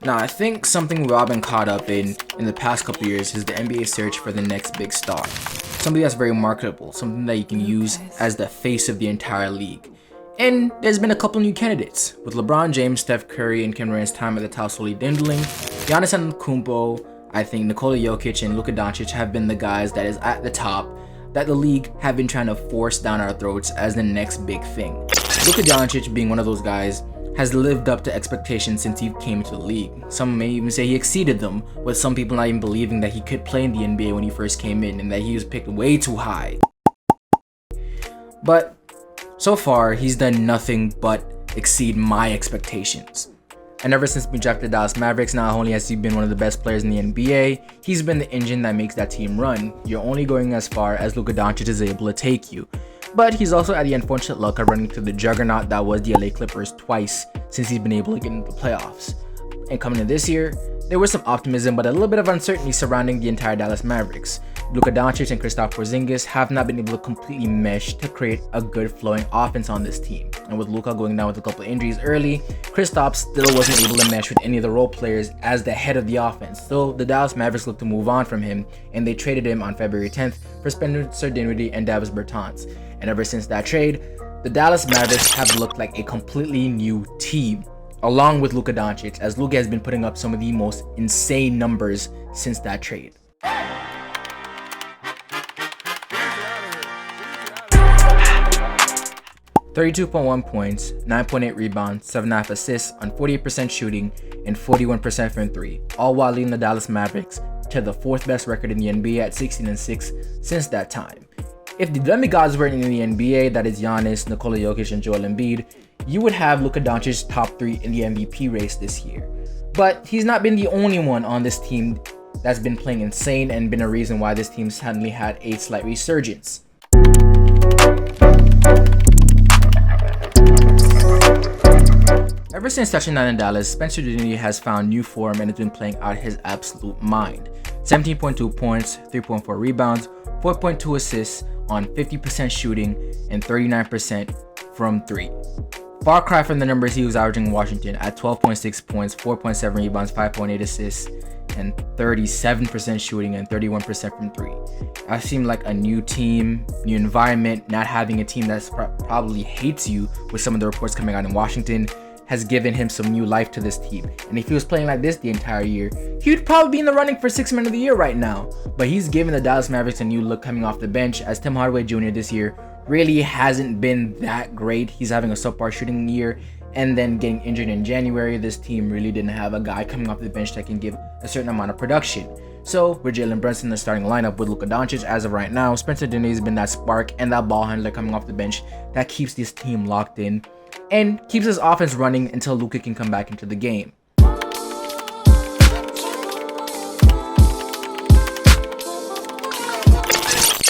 Now, I think something we've all been caught up in the past couple years is the NBA search for the next big star. Something that's very marketable, something that you can use as the face of the entire league. And there's been a couple new candidates, with LeBron James, Steph Curry, and Kevin Durant's time at the top slowly dwindling. Giannis Antetokounmpo, I think Nikola Jokic, and Luka Doncic have been the guys that is at the top that the league have been trying to force down our throats as the next big thing. Luka Doncic, being one of those guys, has lived up to expectations since he came into the league. Some may even say he exceeded them, with some people not even believing that he could play in the NBA when he first came in and that he was picked way too high. But so far, he's done nothing but exceed my expectations. And ever since being drafted to the Dallas Mavericks, not only has he been one of the best players in the NBA, he's been the engine that makes that team run. You're only going as far as Luka Doncic is able to take you. But he's also had the unfortunate luck of running into the juggernaut that was the LA Clippers twice since he's been able to get into the playoffs. And coming in this year, there was some optimism but a little bit of uncertainty surrounding the entire Dallas Mavericks. Luka Doncic and Porzingis have not been able to completely mesh to create a good flowing offense on this team. And with Luka going down with a couple of injuries early, Kristaps still wasn't able to mesh with any of the role players as the head of the offense. So the Dallas Mavericks looked to move on from him, and they traded him on February 10th for Spencer Dinwiddie and Davis Bertans. And ever since that trade, the Dallas Mavericks have looked like a completely new team, along with Luka Doncic, as Luka has been putting up some of the most insane numbers since that trade. 32.1 points, 9.8 rebounds, 7.5 assists on 48% shooting and 41% from 3, all while leading the Dallas Mavericks to the 4th best record in the NBA at 16-6 since that time. If the demigods weren't in the NBA, that is Giannis, Nikola Jokic, and Joel Embiid, you would have Luka Doncic top 3 in the MVP race this year. But he's not been the only one on this team that's been playing insane and been a reason why this team suddenly had a slight resurgence. Ever since touching down in Dallas, Spencer Dinwiddie has found new form and has been playing out his absolute mind. 17.2 points, 3.4 rebounds, 4.2 assists on 50% shooting and 39% from 3. Far cry from the numbers he was averaging in Washington at 12.6 points, 4.7 rebounds, 5.8 assists, and 37% shooting and 31% from 3. That seemed like a new team, new environment, not having a team that probably hates you with some of the reports coming out in Washington has given him some new life to this team. And if he was playing like this the entire year, he would probably be in the running for 6th man of the year right now. But he's given the Dallas Mavericks a new look coming off the bench, as Tim Hardaway Jr. this year really hasn't been that great. He's having a subpar shooting year and then getting injured in January. This team really didn't have a guy coming off the bench that can give a certain amount of production. So with Jalen Brunson in the starting lineup with Luka Doncic as of right now, Spencer Dinwiddie has been that spark and that ball handler coming off the bench that keeps this team locked in and keeps his offense running until Luka can come back into the game.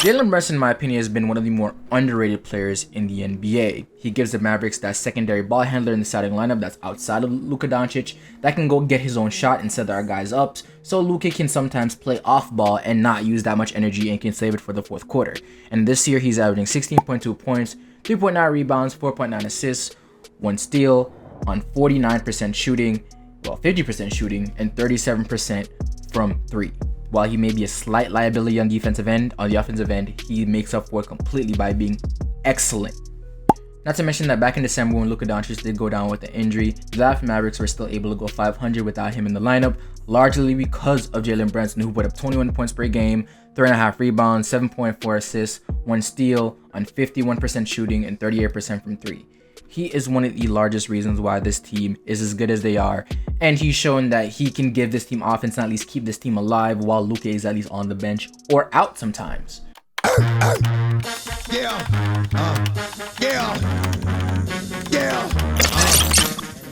Jalen Brunson, in my opinion, has been one of the more underrated players in the NBA. He gives the Mavericks that secondary ball handler in the starting lineup that's outside of Luka Doncic that can go get his own shot and set our guys up, so Luka can sometimes play off ball and not use that much energy and can save it for the 4th quarter. And this year, he's averaging 16.2 points, 3.9 rebounds, 4.9 assists, 1 steal on 49% shooting, 50% shooting, and 37% from 3. While he may be a slight liability on defensive end, on the offensive end, he makes up for it completely by being excellent. Not to mention that back in December when Luka Doncic did go down with an injury, the Dallas Mavericks were still able to go 500 without him in the lineup, largely because of Jalen Brunson, who put up 21 points per game, 3.5 rebounds, 7.4 assists, 1 steal on 51% shooting and 38% from 3. He is one of the largest reasons why this team is as good as they are, and he's shown that he can give this team offense and at least keep this team alive while Luka is at least on the bench or out sometimes. And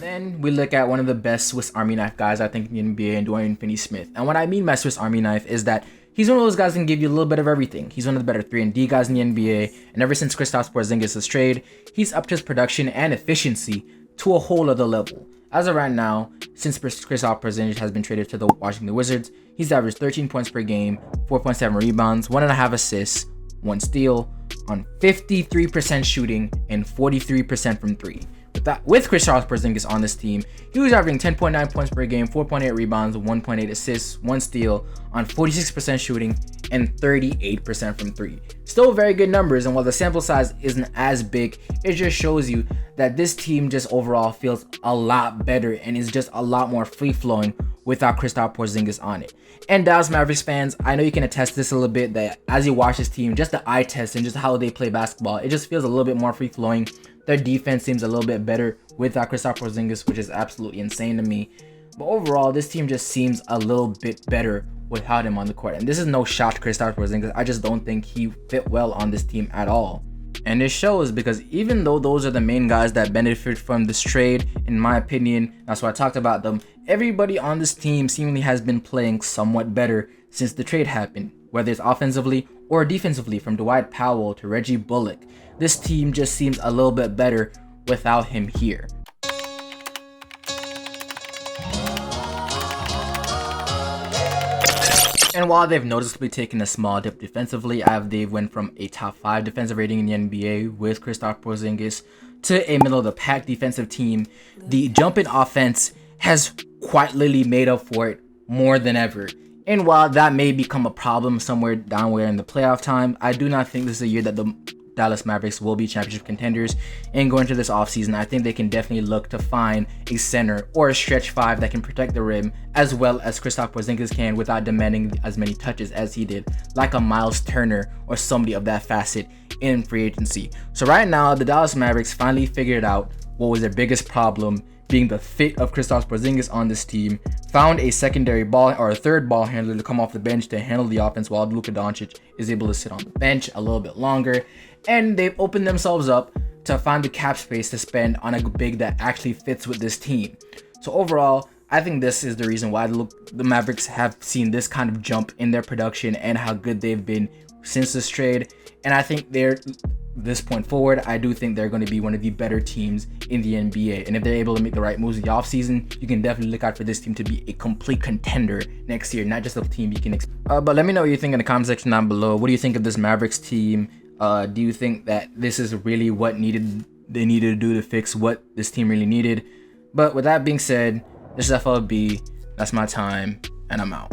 then we look at one of the best Swiss Army knife guys I think in the NBA, and Dorian Finney-Smith. And what I mean by Swiss Army knife is that he's one of those guys that can give you a little bit of everything. He's one of the better 3-and-D guys in the NBA, and ever since Kristaps Porzingis' trade, he's upped his production and efficiency to a whole other level. As of right now, since Kristaps Porzingis has been traded to the Washington Wizards, he's averaged 13 points per game, 4.7 rebounds, 1.5 assists, 1 steal, on 53% shooting and 43% from 3. With with Kristaps Porzingis on this team, he was averaging 10.9 points per game, 4.8 rebounds, 1.8 assists, 1 steal on 46% shooting and 38% from 3. Still very good numbers, and while the sample size isn't as big, it just shows you that this team just overall feels a lot better and is just a lot more free-flowing without Kristaps Porzingis on it. And Dallas Mavericks fans, I know you can attest to this a little bit, that as you watch this team, just the eye test and just how they play basketball, it just feels a little bit more free-flowing. Their defense seems a little bit better without Kristaps Porzingis, which is absolutely insane to me. But overall, this team just seems a little bit better without him on the court. And this is no shot to Kristaps Porzingis. I just don't think he fit well on this team at all. And it shows because even though those are the main guys that benefit from this trade, in my opinion, that's why I talked about them, everybody on this team seemingly has been playing somewhat better since the trade happened, whether it's offensively or defensively, from Dwight Powell to Reggie Bullock. This team just seems a little bit better without him here. And while they've noticeably taken a small dip defensively, they've went from a top 5 defensive rating in the NBA with Kristaps Porzingis to a middle of the pack defensive team. The jump in offense has quite literally made up for it more than ever. And while that may become a problem somewhere downwhere in the playoff time, I do not think this is a year that the Dallas Mavericks will be championship contenders. And going into this offseason, I think they can definitely look to find a center or a stretch 5 that can protect the rim as well as Kristaps Porzingis can without demanding as many touches as he did, like a Miles Turner or somebody of that facet in free agency. So right now, the Dallas Mavericks finally figured out what was their biggest problem, being the fit of Kristaps Porzingis on this team, found a secondary ball or a third ball handler to come off the bench to handle the offense while Luka Doncic is able to sit on the bench a little bit longer, and they've opened themselves up to find the cap space to spend on a big that actually fits with this team. So overall, I think this is the reason why the Mavericks have seen this kind of jump in their production and how good they've been since this trade. And I think this point forward, I do think they're going to be one of the better teams in the NBA. And if they're able to make the right moves in the offseason, you can definitely look out for this team to be a complete contender next year, not just a team you can expect. But let me know what you think in the comment section down below. What do you think of this Mavericks team? Do you think that this is really what they needed to do to fix what this team really needed? But with that being said, this is FLB. That's my time, and I'm out.